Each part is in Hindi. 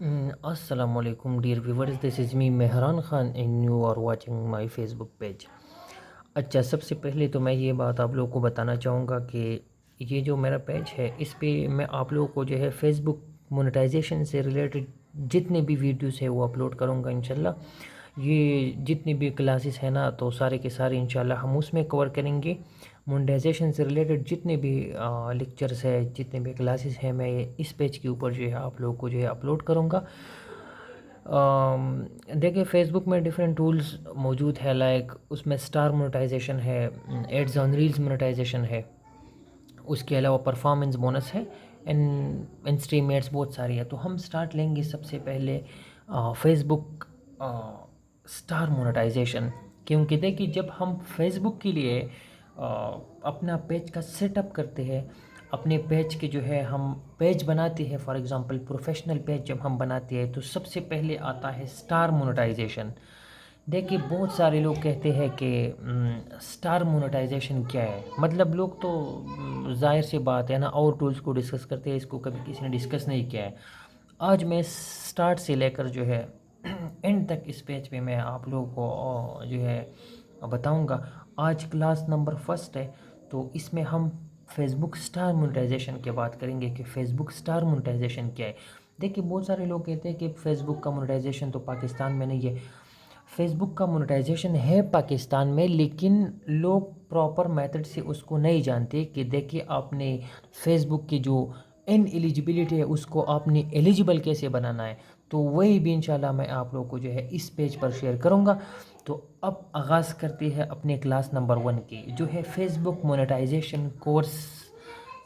Assalamualaikum dear viewers, this is me Mehran Khan and you are watching my Facebook page। अच्छा, सबसे पहले तो मैं ये बात आप लोगों को बताना चाहूँगा कि ये जो मेरा पेज है इस पे मैं आप लोगों को जो है फेसबुक मोनेटाइजेशन से रिलेटेड जितने भी वीडियोस है वो अपलोड करूँगा इंशाल्लाह। ये जितनी भी क्लासेस हैं ना तो सारे के सारे इंशाल्लाह हम उसमें कवर करेंगे। मोनेटाइजेशन से रिलेटेड जितने भी लेक्चर्स है, जितने भी क्लासेस हैं, मैं इस पेज के ऊपर जो है आप लोगों को जो है अपलोड करूँगा। देखिए फेसबुक में डिफरेंट टूल्स मौजूद है, लाइक उसमें स्टार मोनेटाइजेशन है, एड्स ऑन रील्स मोनेटाइजेशन है, उसके अलावा परफॉर्मेंस बोनस है एंड स्ट्रीम एड्स बहुत सारी है। तो हम स्टार्ट लेंगे सबसे पहले फेसबुक स्टार मोनेटाइजेशन, क्योंकि देखिए जब हम फेसबुक के लिए अपना पेज का सेटअप करते हैं, अपने पेज के जो है हम पेज बनाते हैं, फॉर एग्जांपल प्रोफेशनल पेज जब हम बनाते हैं तो सबसे पहले आता है स्टार मोनेटाइजेशन। देखिए बहुत सारे लोग कहते हैं कि स्टार मोनेटाइजेशन क्या है, मतलब लोग तो जाहिर सी बात है ना और टूल्स को डिस्कस करते हैं, इसको कभी किसी ने डिस्कस नहीं किया है। आज मैं स्टार्ट से लेकर जो है एंड तक इस पेज पे मैं आप लोगों को जो है बताऊंगा। आज क्लास नंबर फर्स्ट है तो इसमें हम फेसबुक स्टार मोनेटाइजेशन की बात करेंगे कि फेसबुक स्टार मोनेटाइजेशन क्या है। देखिए बहुत सारे लोग कहते हैं कि फेसबुक का मोनेटाइजेशन तो पाकिस्तान में नहीं है। फेसबुक का मोनेटाइजेशन है पाकिस्तान में, लेकिन लोग प्रॉपर मेथड से उसको नहीं जानते कि देखिए आपने फेसबुक की जो इन एलिजिबिलिटी है उसको आपने एलिजिबल कैसे बनाना है। तो वही भी इंशाल्लाह मैं आप लोगों को जो है इस पेज पर शेयर करूँगा। तो अब आगाज़ करते हैं अपने क्लास नंबर 1 की, जो है Facebook monetization course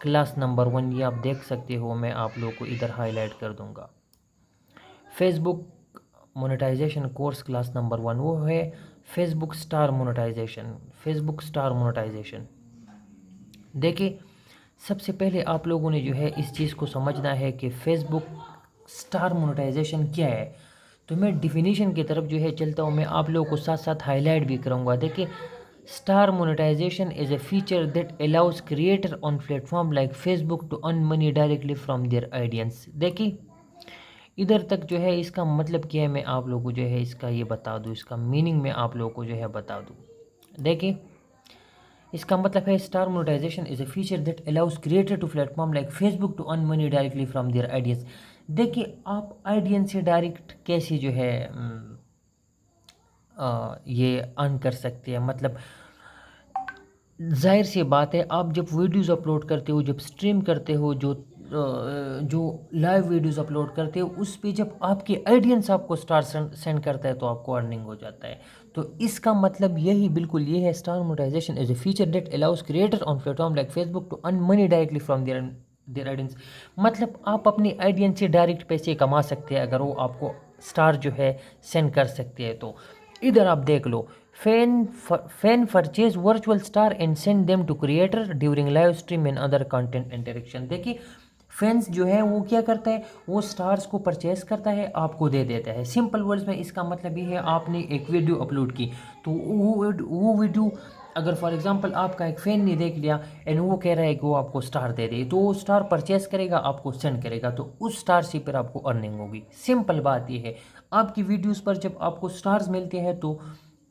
class number 1। ये आप देख सकते हो, मैं आप लोगों को इधर हाईलाइट कर दूंगा। Facebook monetization course class number 1 वो है Facebook star monetization. Facebook star monetization देखिए सबसे पहले आप लोगों ने जो है इस चीज़ को समझना है कि फेसबुक स्टार मोनेटाइजेशन क्या है। तो मैं डिफिनीशन की तरफ जो है चलता हूँ, मैं आप लोगों को साथ साथ हाईलाइट भी करूँगा। देखिए star monetization is a feature that allows creator on platform like Facebook to earn money directly from their audience। देखिए इधर तक जो है इसका मतलब क्या है मैं आप लोगों को जो है इसका ये बता दूँ, इसका मीनिंग मैं आप लोगों को जो है बता दूँ। देखिए इसका मतलब है star monetization is a feature that allows creator to platform like Facebook to earn money directly from their audience. देखिए आप आइडियंस से डायरेक्ट कैसे जो है ये अर्न कर सकते हैं। मतलब जाहिर सी बात है, आप जब वीडियोस अपलोड करते हो, जब स्ट्रीम करते हो, जो लाइव वीडियोस अपलोड करते हो, उस पे जब आपके ऑडियंस आपको स्टार सेंड करता है तो आपको अर्निंग हो जाता है। तो इसका मतलब यही बिल्कुल ये है, star monetization is a feature that allows creator on platform like Facebook to earn money directly from their audience. मतलब आप अपने ऑडियंस से डायरेक्ट पैसे कमा सकते हैं अगर वो आपको स्टार जो है सेंड कर सकते हैं। तो इधर आप देख लो, fan purchase virtual star and send them to creator during live stream and other content interaction. देखिए फैंस जो है वो क्या करता है, वो स्टार्स को परचेस करता है, आपको दे देता है। सिंपल वर्ड्स में इसका मतलब ये है, आपने एक वीडियो अपलोड की तो वो वीडियो अगर फॉर एग्जांपल आपका एक फ़ैन ने देख लिया एंड वो कह रहा है कि वो आपको स्टार दे दे, तो वो स्टार परचेस करेगा, आपको सेंड करेगा, तो उस स्टार से फिर आपको अर्निंग होगी। सिंपल बात ये है, आपकी वीडियोस पर जब आपको स्टार्स मिलते हैं तो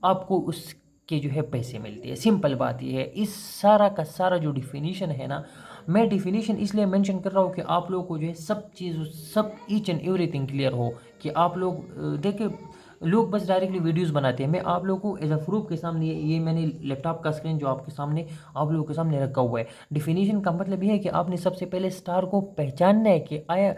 आपको उसके जो है पैसे मिलते हैं। सिंपल बात ये है। इस सारा का सारा जो डिफिनीशन है ना, मैं डिफिनीशन इसलिए मेंशन कर रहा हूँ कि आप लोगों को जो है सब चीज़, सब ईच एंड एवरीथिंग क्लियर हो कि आप लोग देखिए लोग बस डायरेक्टली वीडियोस बनाते हैं। मैं आप लोगों को एज अ प्रूफ के सामने ये मैंने लैपटॉप का स्क्रीन जो आपके सामने आप लोगों के सामने रखा हुआ है। डिफिनीशन का मतलब ये है कि आपने सबसे पहले स्टार को पहचानना है कि आया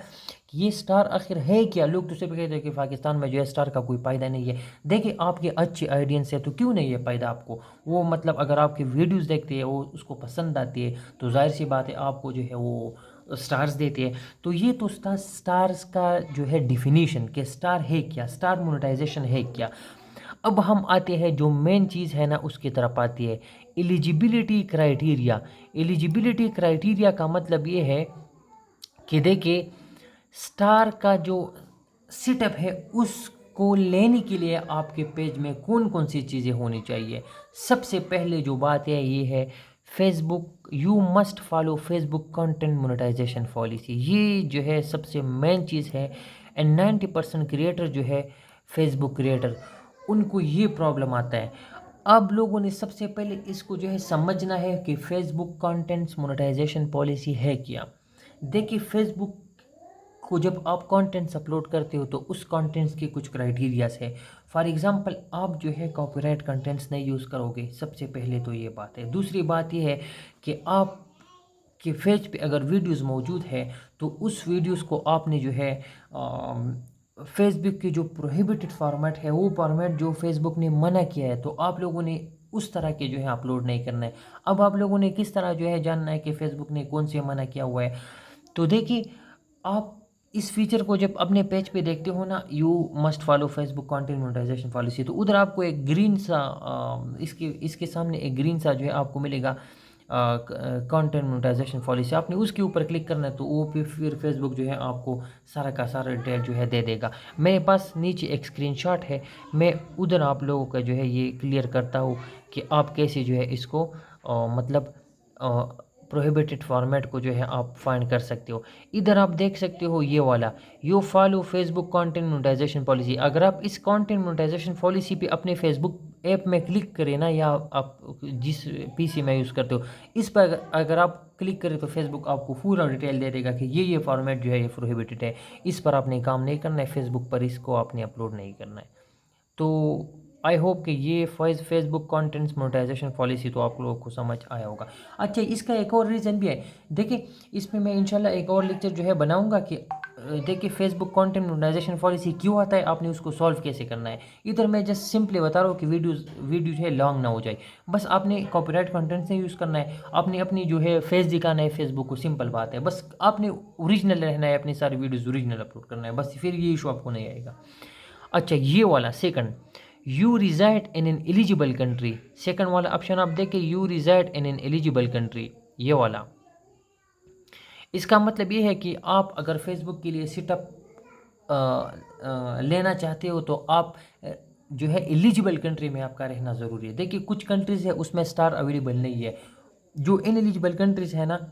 ये स्टार आखिर है क्या। लोग तो सिर्फ कहते हैं कि पाकिस्तान में जो है स्टार का कोई फ़ायदा नहीं है। देखिए आपके अच्छे ऑडियंस है तो क्यों नहीं है फ़ायदा आपको। वो मतलब अगर आपके वीडियोस देखते हैं, वो उसको पसंद आती है, तो जाहिर सी बात है आपको जो है वो स्टार्स देते हैं। तो ये तो स्टार्स का जो है डिफिनीशन कि स्टार है क्या, स्टार मोनेटाइजेशन है क्या। अब हम आते हैं जो मेन चीज़ है ना उसकी तरफ आती है, एलिजिबिलिटी क्राइटेरिया। एलिजिबिलिटी क्राइटेरिया का मतलब ये है कि देखिए स्टार का जो सेटअप है उसको लेने के लिए आपके पेज में कौन कौन सी चीज़ें होनी चाहिए। सबसे पहले जो बात है ये है Facebook, you must follow Facebook content monetization policy. ये जो है सबसे मेन चीज़ है। एंड 90% क्रिएटर जो है फेसबुक क्रिएटर, उनको ये प्रॉब्लम आता है। अब लोगों ने सबसे पहले इसको जो है समझना है कि फेसबुक कंटेंट्स मोनेटाइजेशन पॉलिसी है क्या। देखिए, फेसबुक को जब आप कंटेंट्स अपलोड करते हो तो उस कंटेंट्स के कुछ क्राइटेरियाज है। फॉर एग्जांपल, आप जो है कॉपीराइट कंटेंट्स नहीं यूज़ करोगे, सबसे पहले तो ये बात है। दूसरी बात ये है कि आप के पेज पे अगर वीडियोस मौजूद है तो उस वीडियोस को आपने जो है फेसबुक की जो प्रोहिबिटेड फॉर्मेट है, वो फॉर्मेट जो फेसबुक ने मना किया है, तो आप लोगों ने उस तरह के जो है अपलोड नहीं करना है। अब आप लोगों ने किस तरह जो है जानना है कि फेसबुक ने कौन से मना किया हुआ है। तो देखिए, आप इस फीचर को जब अपने पेज पे देखते हो ना, you must follow Facebook content monetization policy, तो उधर आपको एक ग्रीन सा इसके इसके सामने एक ग्रीन सा जो है आपको मिलेगा कंटेंट मोनेटाइजेशन पॉलिसी। आपने उसके ऊपर क्लिक करना है तो वो फिर फेसबुक जो है आपको सारा का सारा डिटेल जो है दे देगा। मेरे पास नीचे एक स्क्रीनशॉट है, मैं उधर आप लोगों का जो है ये क्लियर करता हूँ कि आप कैसे जो है इसको मतलब प्रोहिबिटेड फॉर्मेट को जो है आप फाइंड कर सकते हो। इधर आप देख सकते हो ये वाला, you follow Facebook content monetization policy. अगर आप इस कंटेंट मोनेटाइजेशन पॉलिसी पे अपने फेसबुक ऐप में क्लिक करें ना, या आप जिस पीसी में यूज़ करते हो, इस पर अगर आप क्लिक करें तो फेसबुक आपको पूरा डिटेल दे देगा कि ये फॉर्मेट जो है ये प्रोहिबिटेड है, इस पर आपने काम नहीं करना है, फेसबुक पर इसको आपने अपलोड नहीं करना है। तो आई होप कि ये फेसबुक कंटेंट्स मोनेटाइजेशन पॉलिसी तो आप लोगों को समझ आया होगा। अच्छा, इसका एक और रीज़न भी है। देखिए, इसमें मैं इंशाल्लाह एक और लेक्चर जो है बनाऊंगा कि देखिए फेसबुक कंटेंट मोनेटाइजेशन पॉलिसी क्यों आता है, आपने उसको सॉल्व कैसे करना है। इधर मैं जस्ट सिंपली बता रहा हूँ कि वीडियो जो है लॉन्ग ना हो जाए। बस आपने कॉपीराइट कंटेंट से यूज़ करना है, आपने अपनी जो है फेस दिखाना है फेसबुक को, सिंपल बात है। बस आपने ओरिजिनल रहना है, अपनी सारी वीडियोज़ ओरिजिनल अपलोड करना है, बस फिर ये इशू आपको नहीं आएगा। अच्छा, ये वाला second, you resided in an eligible country, second वाला ऑप्शन आप देखें, you resided in an eligible country, ये वाला, इसका मतलब ये है कि आप अगर फेसबुक के लिए सेटअप लेना चाहते हो तो आप जो है एलिजिबल कंट्री में आपका रहना ज़रूरी है। देखिए, कुछ कंट्रीज़ है उसमें स्टार अवेलेबल नहीं है, जो इन एलिजिबल कंट्रीज़ है ना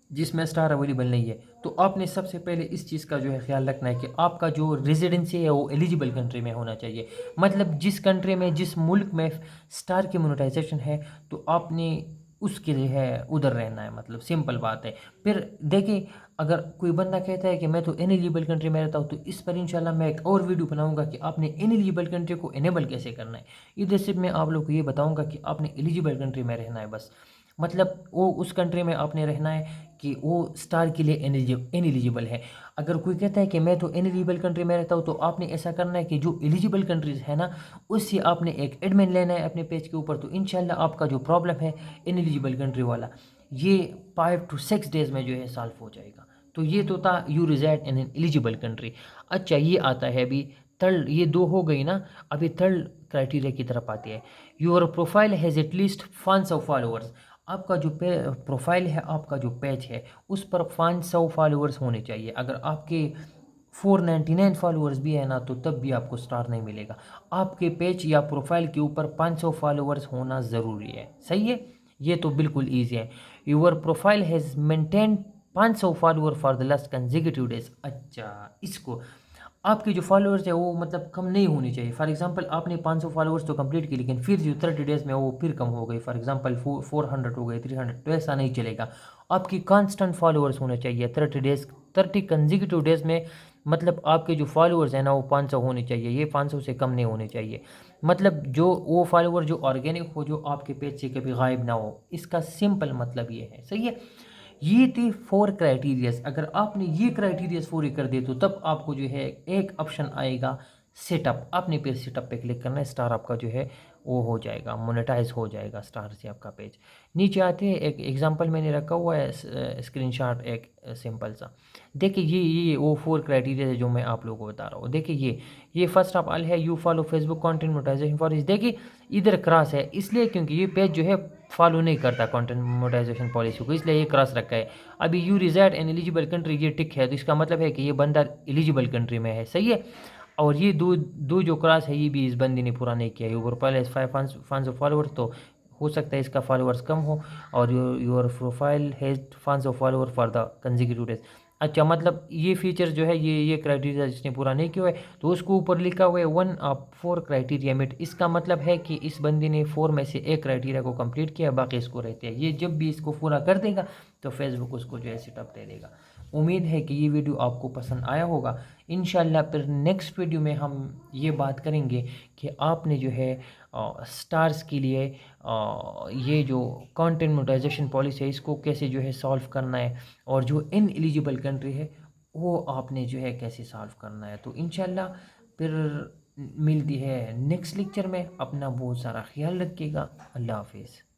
जिसमें स्टार अवेलेबल नहीं है, तो आपने सबसे पहले इस चीज़ का जो है ख्याल रखना है कि आपका जो रेजिडेंसी है वो एलिजिबल कंट्री में होना चाहिए। मतलब जिस कंट्री में, जिस मुल्क में स्टार की मोनेटाइजेशन है, तो आपने उसके लिए है उधर रहना है, मतलब सिंपल बात है। फिर देखिए, अगर कोई बंदा कहता है कि मैं तो इनएलिजिबल कंट्री में रहता हूँ, तो इस पर इंशाल्लाह मैं एक और वीडियो बनाऊंगा कि आपने इनएलिजिबल कंट्री को इनेबल कैसे करना है। इधर सिर्फ मैं आप लोग को ये बताऊंगा कि आपने एलिजिबल कंट्री में रहना है बस, मतलब वो उस कंट्री में आपने रहना है कि वो स्टार के लिए इनएलिजिबल है। अगर कोई कहता है कि मैं तो इनएलिजिबल कंट्री में रहता हूँ, तो आपने ऐसा करना है कि जो एलिजिबल कंट्रीज़ है ना, उससे आपने एक एडमिन लेना है अपने पेज के ऊपर, तो इंशाल्लाह आपका जो प्रॉब्लम है इनएलिजिबल कंट्री वाला, ये 5 to 6 डेज़ में जो है सॉल्व हो जाएगा। तो ये तो था you resided in an eligible country. अच्छा, ये आता है अभी थर्ड, ये दो हो गई ना, अभी थर्ड क्राइटेरिया की तरफ आती है, your profile has at least 500 followers. आपका जो प्रोफाइल है, आपका जो पेज है, उस पर 500 फॉलोअर्स होने चाहिए। अगर आपके 499 फॉलोअर्स भी है ना, तो तब भी आपको स्टार नहीं मिलेगा। आपके पेज या प्रोफाइल के ऊपर 500 फॉलोअर्स होना ज़रूरी है, सही है, ये तो बिल्कुल ईजी है। Your profile has maintain 500 follower for the last consecutive days. अच्छा, इसको आपके जो फॉलोअर्स है वो मतलब कम नहीं होनी चाहिए। फॉर एग्जांपल, आपने 500 फॉलोअर्स तो कंप्लीट की, लेकिन फिर जो 30 डेज़ में वो फिर कम हो गई, फॉर एग्जांपल 400 हो गए, 300, तो ऐसा नहीं चलेगा। आपकी कांस्टेंट फॉलोअर्स होने चाहिए 30 डेज़, 30 कंसेक्यूटिव डेज़ में, मतलब आपके जो फॉलोअर्स हैं ना वो 500 होने चाहिए, ये 500 से कम नहीं होने चाहिए। मतलब जो वो फॉलोअर जो ऑर्गेनिक हो, जो आपके पेज से कभी गायब ना हो, इसका सिंपल मतलब ये है, सही है। ये थे 4 क्राइटेरियाज। अगर आपने ये क्राइटेरियाज पूरे कर दिए तो तब आपको जो है एक ऑप्शन आएगा सेटअप, आपने फिर सेटअप पे क्लिक करना है, स्टार आपका जो है वो हो जाएगा, मोनेटाइज हो जाएगा स्टार से आपका पेज। नीचे आते हैं, एक एग्जांपल मैंने रखा हुआ है स्क्रीनशॉट एक सिंपल सा। देखिए, ये वो 4 क्राइटेरिया है जो मैं आप लोगों को बता रहा हूँ। देखिए, ये फर्स्ट ऑफ ऑल है, you follow Facebook content monetization for इस। देखिए, इधर क्रॉस है, इसलिए क्योंकि ये पेज जो है फॉलो नहीं करता कंटेंट मोनेटाइजेशन पॉलिसी को, इसलिए ये क्रॉस रखा है। अभी you resided in eligible country, ये टिक है, तो इसका मतलब है कि ये बंदा एलिजिबल कंट्री में है, सही है। और ये दो दो जो क्रॉस है, ये भी इस बंदे ने पूरा नहीं किया। योर प्रोफाइल हैज़ 500 फॉलोअर्स, तो हो सकता है इसका फॉलोअर्स कम हो। और your profile has 500 follower for the consecutive days, अच्छा, मतलब ये फीचर जो है, ये क्राइटेरिया जिसने पूरा नहीं किया है, तो उसको ऊपर लिखा हुआ है 1 ऑफ 4 क्राइटेरिया मेट। इसका मतलब है कि इस बंदे ने 4 में से एक क्राइटेरिया को कंप्लीट किया, बाकी इसको रहते हैं। ये जब भी इसको पूरा कर देगा तो फेसबुक उसको जो है सेटअप दे देगा। उम्मीद है कि ये वीडियो आपको पसंद आया होगा। इंशाल्लाह फिर नेक्स्ट वीडियो में हम ये बात करेंगे कि आपने जो है स्टार्स के लिए ये जो कंटेंट मोनेटाइजेशन पॉलिसी है इसको कैसे जो है सॉल्व करना है, और जो इन एलिजिबल कंट्री है वो आपने जो है कैसे सॉल्व करना है। तो इंशाल्लाह फिर मिलती है नेक्स्ट लेक्चर में। अपना बहुत सारा ख्याल रखिएगा। अल्लाह हाफिज़।